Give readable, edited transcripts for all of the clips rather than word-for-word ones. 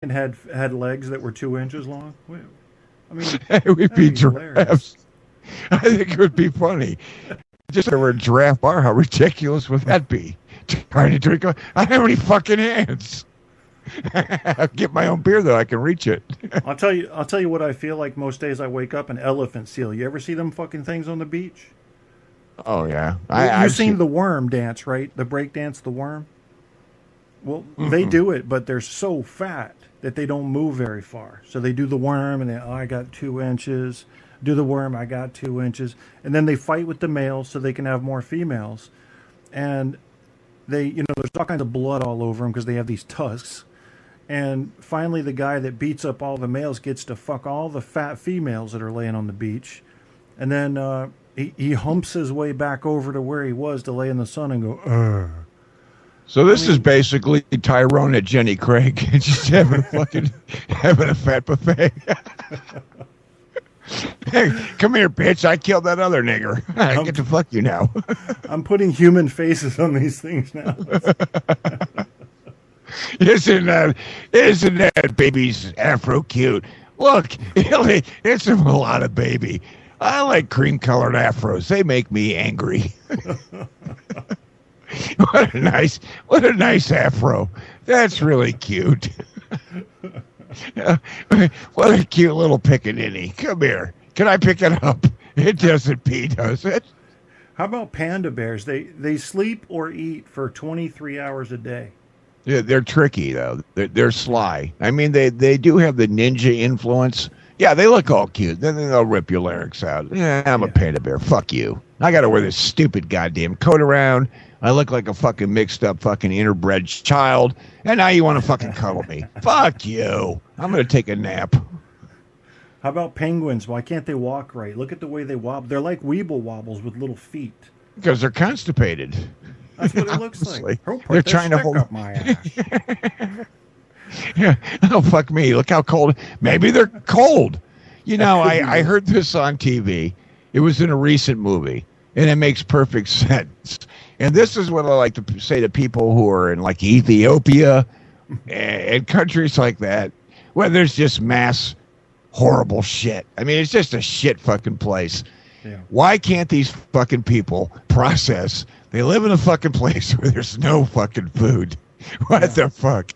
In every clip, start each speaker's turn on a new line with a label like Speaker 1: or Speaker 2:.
Speaker 1: had legs that were 2 inches long? I mean,
Speaker 2: It would
Speaker 1: that'd
Speaker 2: be
Speaker 1: be hilarious.
Speaker 2: giraffes. I think it would be funny. Just if there were a giraffe bar, how ridiculous would that be? Trying to drink. I don't have any fucking hands. I get my own beer though. I can reach it.
Speaker 1: I'll tell you what I feel like most days I wake up, an elephant seal. You ever see them fucking things on the beach?
Speaker 2: Oh yeah,
Speaker 1: You've
Speaker 2: I've
Speaker 1: seen
Speaker 2: seen.
Speaker 1: the worm dance, right? The break dance, the worm. Well, they
Speaker 2: Mm-mm.
Speaker 1: do it, but they're so fat that they don't move very far. So they do the worm, and I got 2 inches. Do the worm, I got 2 inches, and then they fight with the males so they can have more females. And there's all kinds of blood all over them because they have these tusks. And finally, the guy that beats up all the males gets to fuck all the fat females that are laying on the beach. And then he humps his way back over to where he was to lay in the sun and go, ugh.
Speaker 2: So this is basically Tyrone at Jenny Craig, just having a fat buffet. Hey, come here, bitch! I killed that other nigger. I get to fuck you now.
Speaker 1: I'm putting human faces on these things now.
Speaker 2: Isn't that baby's afro cute? Look, it's a mulatto baby. I like cream-colored afros. They make me angry. What a nice afro. That's really cute. What a cute little pickaninny. Come here. Can I pick it up? It doesn't pee, does it?
Speaker 1: How about panda bears? They sleep or eat for 23 hours a day.
Speaker 2: Yeah, they're tricky though. They're sly. I mean, they do have the ninja influence. Yeah, they look all cute. Then they'll rip your larynx out. Yeah, I'm a panda bear. Fuck you. I got to wear this stupid goddamn coat around. I look like a fucking mixed up fucking interbred child. And now you want to fucking cuddle me. Fuck you. I'm going to take a nap.
Speaker 1: How about penguins? Why can't they walk right? Look at the way they wobble. They're like weeble wobbles with little feet.
Speaker 2: Because they're constipated.
Speaker 1: That's what it looks like.
Speaker 2: They're trying to hold
Speaker 1: up my ass.
Speaker 2: Yeah. Oh, fuck me. Look how cold. Maybe they're cold. You know, I heard this on TV. It was in a recent movie, and it makes perfect sense. And this is what I like to say to people who are in like Ethiopia and countries like that, where there's just mass horrible shit. I mean, it's just a shit fucking place.
Speaker 1: Yeah.
Speaker 2: Why can't these fucking people process? They live in a fucking place where there's no fucking food. What the fuck?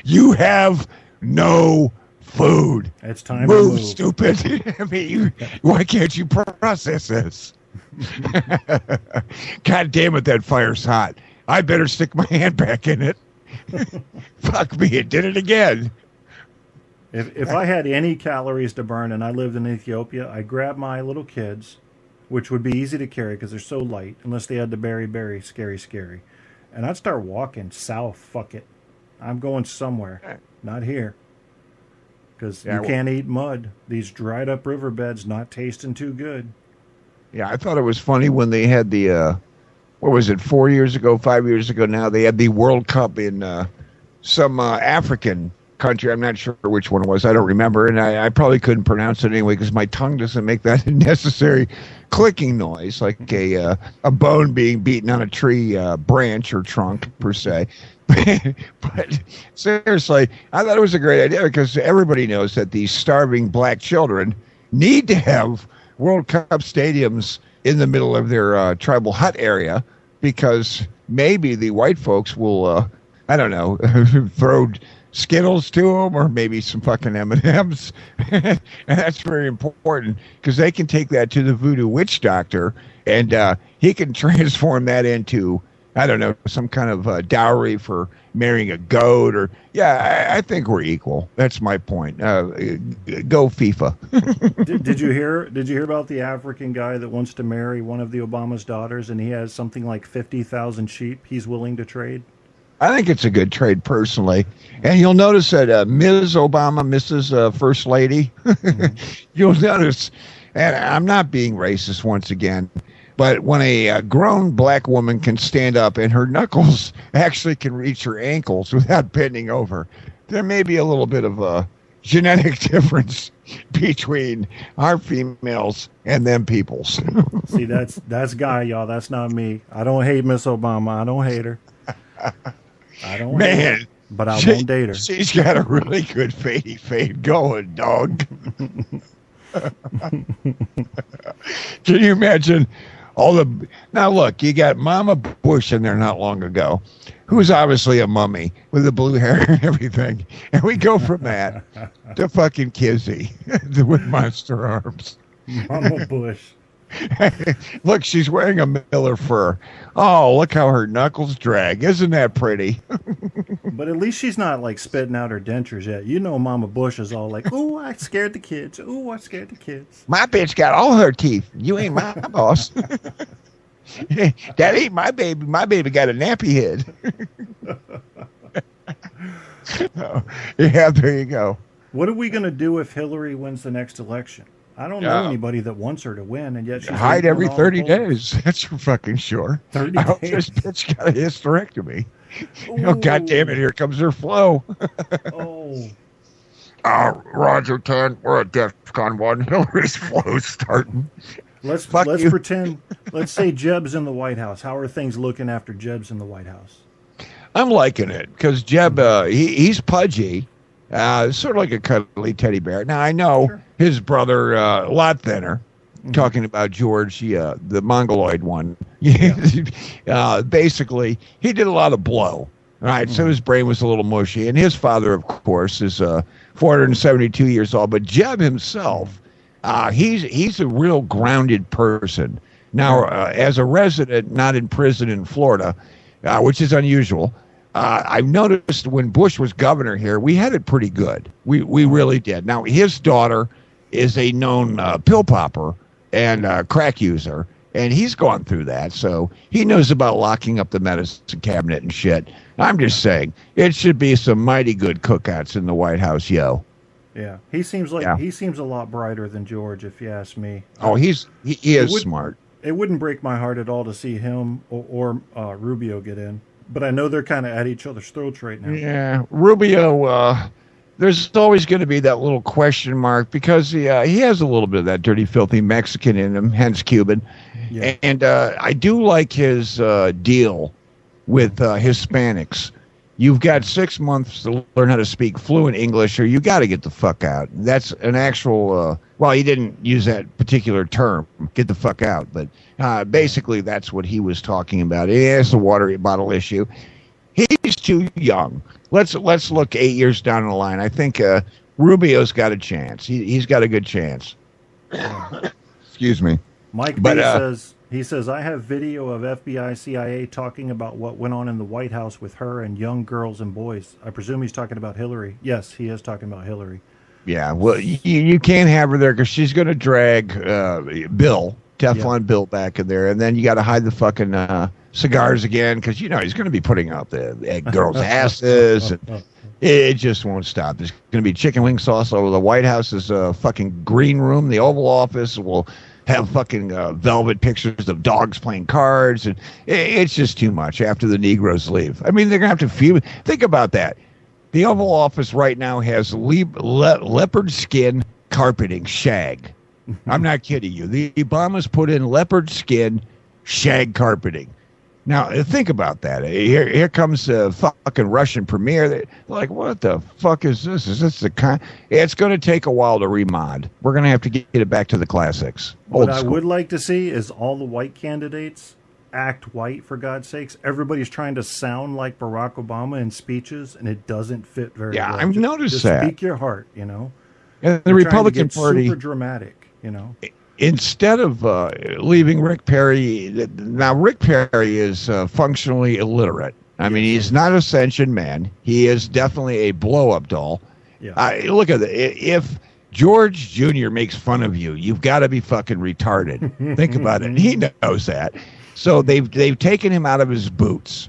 Speaker 2: You have no food.
Speaker 1: It's time
Speaker 2: move,
Speaker 1: to move.
Speaker 2: Stupid. I mean, why can't you process this? God damn it, that fire's hot. I better stick my hand back in it. Fuck me, it did it again.
Speaker 1: If I had any calories to burn and I lived in Ethiopia, I'd grab my little kids, which would be easy to carry because they're so light, unless they had the very scary. And I'd start walking south. Fuck it. I'm going somewhere. Not here. Because you can't eat mud. These dried up riverbeds not tasting too good.
Speaker 2: Yeah, I thought it was funny when they had the, what was it, 4 years ago, 5 years ago now, they had the World Cup in some African country. I'm not sure which one it was. I don't remember. And I probably couldn't pronounce it anyway because my tongue doesn't make that necessary clicking noise, like a bone being beaten on a tree branch or trunk, per se. But seriously, I thought it was a great idea because everybody knows that these starving black children need to have World Cup stadiums in the middle of their tribal hut area because maybe the white folks will, I don't know, throw Skittles to them or maybe some fucking M&Ms. And that's very important because they can take that to the voodoo witch doctor and he can transform that into, I don't know, some kind of dowry for marrying a goat or, I think we're equal. That's my point. Go FIFA.
Speaker 1: Did you hear about the African guy that wants to marry one of the Obama's daughters and he has something like 50,000 sheep he's willing to trade?
Speaker 2: I think it's a good trade personally. And you'll notice that Ms. Obama, Mrs. First Lady, you'll notice, and I'm not being racist once again, but when a grown black woman can stand up and her knuckles actually can reach her ankles without bending over, there may be a little bit of a genetic difference between our females and them peoples.
Speaker 1: See, that's Guy, y'all. That's not me. I don't hate Miss Obama. I don't hate her. I don't hate her. but I won't date her.
Speaker 2: She's got a really good fade going, dog. Can you imagine all the... Now, look, you got Mama Bush in there not long ago, who's obviously a mummy with the blue hair and everything. And we go from that to fucking Kizzy with monster arms.
Speaker 1: Mama Bush.
Speaker 2: Look, she's wearing a Miller fur. Oh, look how her knuckles drag. Isn't that pretty?
Speaker 1: But at least she's not like spitting out her dentures yet. You know, Mama Bush is all like, "Ooh, I scared the kids. Ooh, I scared the kids."
Speaker 2: My bitch got all her teeth. You ain't my boss. That ain't my baby. My baby got a nappy head. Oh, yeah, there you go.
Speaker 1: What are we going to do if Hillary wins the next election? I don't know anybody that wants her to win, and yet she's
Speaker 2: hide every 30 days. That's for fucking sure.
Speaker 1: 30
Speaker 2: I hope
Speaker 1: days.
Speaker 2: this bitch got a hysterectomy. Oh, God damn it. Here comes her flow.
Speaker 1: Oh.
Speaker 2: Roger 10. We're at DEFCON 1. Hillary's flow's starting.
Speaker 1: Let's pretend. Let's say Jeb's in the White House. How are things looking after Jeb's in the White House?
Speaker 2: I'm liking it because Jeb, he's pudgy. Sort of like a cuddly teddy bear. Now, I know his brother, a lot thinner, talking about George, the Mongoloid one. Basically, he did a lot of blow. All right, so his brain was a little mushy. And his father, of course, is 472 years old. But Jeb himself, he's a real grounded person. Now, as a resident, not in prison in Florida, which is unusual, I've noticed when Bush was governor here, we had it pretty good. We really did. Now, his daughter is a known pill popper and crack user, and he's gone through that, so he knows about locking up the medicine cabinet and shit. I'm just saying, it should be some mighty good cookouts in the White House, yo.
Speaker 1: Yeah, he seems like he seems a lot brighter than George, if you ask me.
Speaker 2: Oh, he is smart.
Speaker 1: It wouldn't break my heart at all to see him or Rubio get in. But I know they're kind of at each other's throats right now.
Speaker 2: Yeah, Rubio, there's always going to be that little question mark because he has a little bit of that dirty, filthy Mexican in him, hence Cuban. Yeah. And I do like his deal with Hispanics. You've got 6 months to learn how to speak fluent English, or you got to get the fuck out. That's an actual, well, he didn't use that particular term, get the fuck out, but basically that's what he was talking about. He has the water bottle issue. He's too young. Let's look 8 years down the line. I think Rubio's got a chance. He's got a good chance. Excuse me.
Speaker 1: Mike B says, I have video of FBI, CIA talking about what went on in the White House with her and young girls and boys. I presume he's talking about Hillary. Yes, he is talking about Hillary.
Speaker 2: Yeah, well, you can't have her there because she's going to drag Bill, Teflon Bill, back in there. And then you got to hide the fucking cigars again because, he's going to be putting out the girls' asses. And it just won't stop. There's going to be chicken wing sauce over the White House's fucking green room. The Oval Office will have fucking velvet pictures of dogs playing cards, and it's just too much after the Negroes leave. I mean, they're going to have to feed. Think about that. The Oval Office right now has leopard skin carpeting, shag. I'm not kidding you. The Obamas put in leopard skin shag carpeting. Now, think about that. Here comes the fucking Russian premier. They're like, what the fuck is this? Is this the kind? It's going to take a while to remod. We're going to have to get it back to the classics.
Speaker 1: What I would like to see is all the white candidates act white, for God's sakes. Everybody's trying to sound like Barack Obama in speeches, and it doesn't fit very well.
Speaker 2: Yeah, I've noticed
Speaker 1: just
Speaker 2: that.
Speaker 1: Speak your heart, And
Speaker 2: the Republican Party,
Speaker 1: super dramatic,
Speaker 2: Instead of leaving Rick Perry, now Rick Perry is functionally illiterate. I mean, he's not a sentient man. He is definitely a blow-up doll. Yeah. Look at it. If George Jr. makes fun of you, you've got to be fucking retarded. Think about it. He knows that. So they've taken him out of his boots.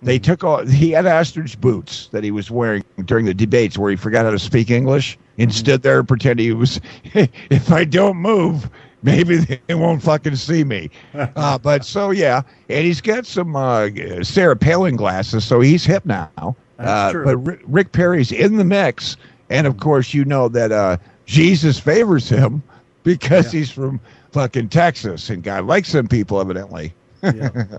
Speaker 2: They took all. He had ostrich boots that he was wearing during the debates where he forgot how to speak English and stood there and pretended he was. If I don't move, maybe they won't fucking see me. But so yeah, and he's got some Sarah Palin glasses, so he's hip now.
Speaker 1: That's true.
Speaker 2: But Rick Perry's in the mix, and of course you know that Jesus favors him because he's from fucking Texas, and God likes them people evidently. Yeah.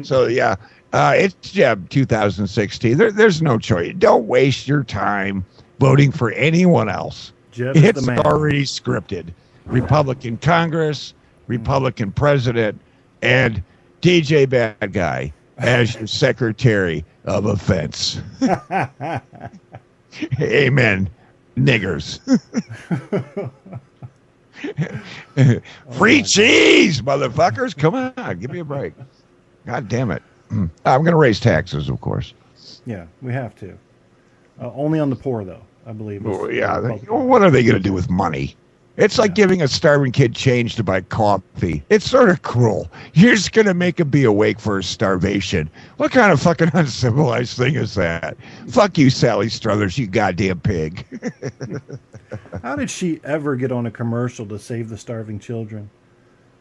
Speaker 2: So yeah. It's 2016. There's no choice. Don't waste your time voting for anyone else.
Speaker 1: Jeb is
Speaker 2: It's
Speaker 1: the man.
Speaker 2: already scripted. Republican Congress, Republican president, and DJ Bad Guy as your Secretary of Offense. Amen, niggers. Free cheese, motherfuckers. Come on, give me a break. God damn it. I'm going to raise taxes, of course.
Speaker 1: Yeah, we have to. Only on the poor, though, I believe.
Speaker 2: What are they going to do with money? It's like giving a starving kid change to buy coffee. It's sort of cruel. You're just going to make him be awake for his starvation. What kind of fucking uncivilized thing is that? Fuck you, Sally Struthers, you goddamn pig.
Speaker 1: How did she ever get on a commercial to save the starving children?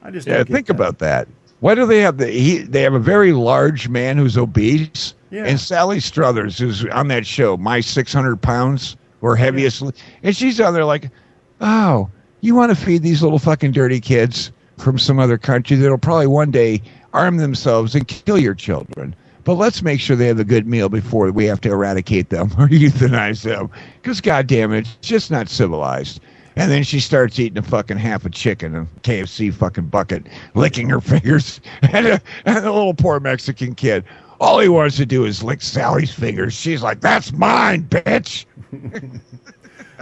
Speaker 1: I just
Speaker 2: think about that. Why do they have they have a very large man who's obese, and Sally Struthers, who's on that show, My 600 Pounds or Heaviest, and she's on there like, oh, you want to feed these little fucking dirty kids from some other country that'll probably one day arm themselves and kill your children. But let's make sure they have a good meal before we have to eradicate them or euthanize them. Because, goddamn it, it's just not civilized. And then she starts eating a fucking half a chicken in a KFC fucking bucket, licking her fingers. And the little poor Mexican kid, all he wants to do is lick Sally's fingers. She's like, that's mine, bitch.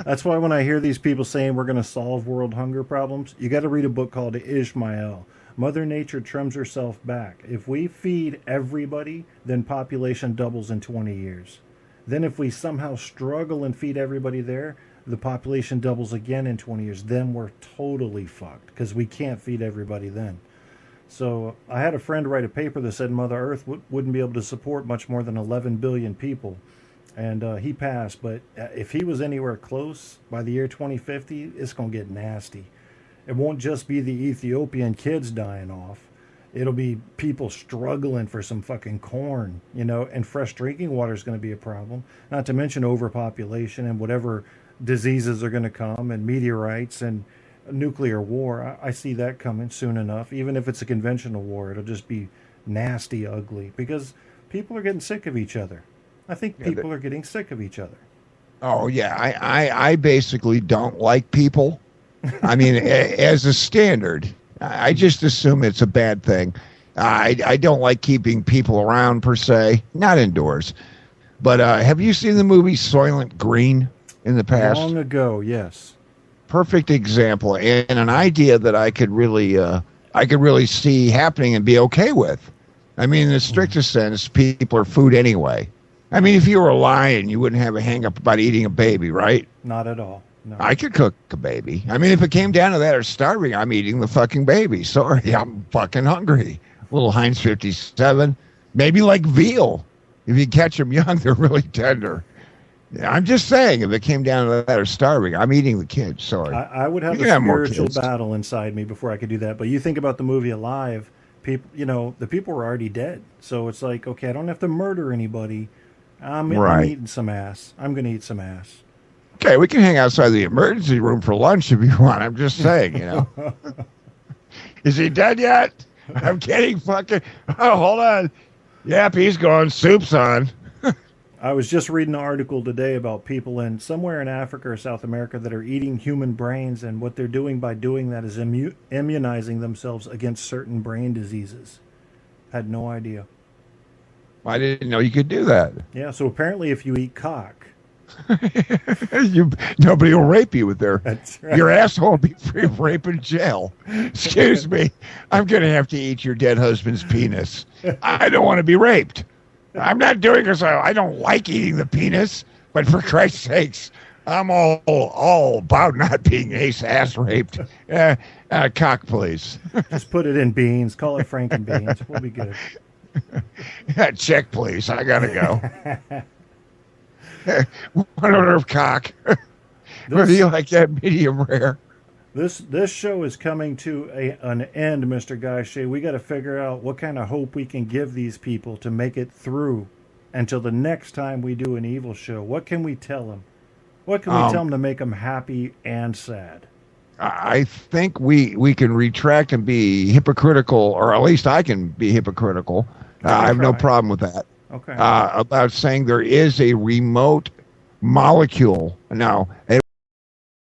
Speaker 1: That's why when I hear these people saying we're going to solve world hunger problems, you got to read a book called Ishmael. Mother Nature trims herself back. If we feed everybody, then population doubles in 20 years. Then if we somehow struggle and feed everybody there, the population doubles again in 20 years. Then we're totally fucked because we can't feed everybody then. So I had a friend write a paper that said Mother Earth wouldn't be able to support much more than 11 billion people. And he passed, but if he was anywhere close by the year 2050, it's going to get nasty. It won't just be the Ethiopian kids dying off. It'll be people struggling for some fucking corn, and fresh drinking water is going to be a problem. Not to mention overpopulation and whatever diseases are going to come and meteorites and nuclear war. I see that coming soon enough. Even if it's a conventional war, it'll just be nasty, ugly, because people are getting sick of each other. I think people are getting sick of each other.
Speaker 2: Oh, yeah. I basically don't like people. I mean, as a standard, I just assume it's a bad thing. I don't like keeping people around, per se. Not indoors. But have you seen the movie Soylent Green in the past?
Speaker 1: Long ago, yes.
Speaker 2: Perfect example. And an idea that I could really see happening and be okay with. I mean, in the strictest sense, people are food anyway. I mean, if you were a lion, you wouldn't have a hang-up about eating a baby, right?
Speaker 1: Not at all. No.
Speaker 2: I could cook a baby. I mean, if it came down to that or starving, I'm eating the fucking baby. Sorry, I'm fucking hungry. Little Heinz 57. Maybe like veal. If you catch them young, they're really tender. I'm just saying, if it came down to that or starving, I'm eating the kids. Sorry.
Speaker 1: I would have a spiritual battle inside me before I could do that. But you think about the movie Alive, people, the people were already dead. So it's like, okay, I don't have to murder anybody. I'm eating some ass. I'm going to eat some ass.
Speaker 2: Okay, we can hang outside the emergency room for lunch if you want. I'm just saying, Is he dead yet? I'm kidding. Fucking. Oh, hold on. Yep, he's gone. Soup's on.
Speaker 1: I was just reading an article today about people somewhere in Africa or South America that are eating human brains, and what they're doing by doing that is immunizing themselves against certain brain diseases. Had no idea.
Speaker 2: I didn't know you could do that.
Speaker 1: Yeah, so apparently if you eat cock,
Speaker 2: nobody will rape you with
Speaker 1: That's right.
Speaker 2: Your asshole will be free of rape in jail. Excuse me. I'm going to have to eat your dead husband's penis. I don't want to be raped. I'm not doing it, so I don't like eating the penis, but for Christ's sakes, I'm all about not being ass raped. Cock, please.
Speaker 1: Just put it in beans. Call it Frankenbeans. We'll be good.
Speaker 2: Check, please. I gotta go. One order of cock. Whether you like that medium rare.
Speaker 1: This show is coming to an end, Mr. Guy Shea. We got to figure out what kind of hope we can give these people to make it through until the next time we do an evil show. What can we tell them? What can we tell them to make them happy and sad?
Speaker 2: I think we can retract and be hypocritical, or at least I can be hypocritical, I have no
Speaker 1: try.
Speaker 2: problem with that.
Speaker 1: Okay.
Speaker 2: About saying there is a remote molecule. Now,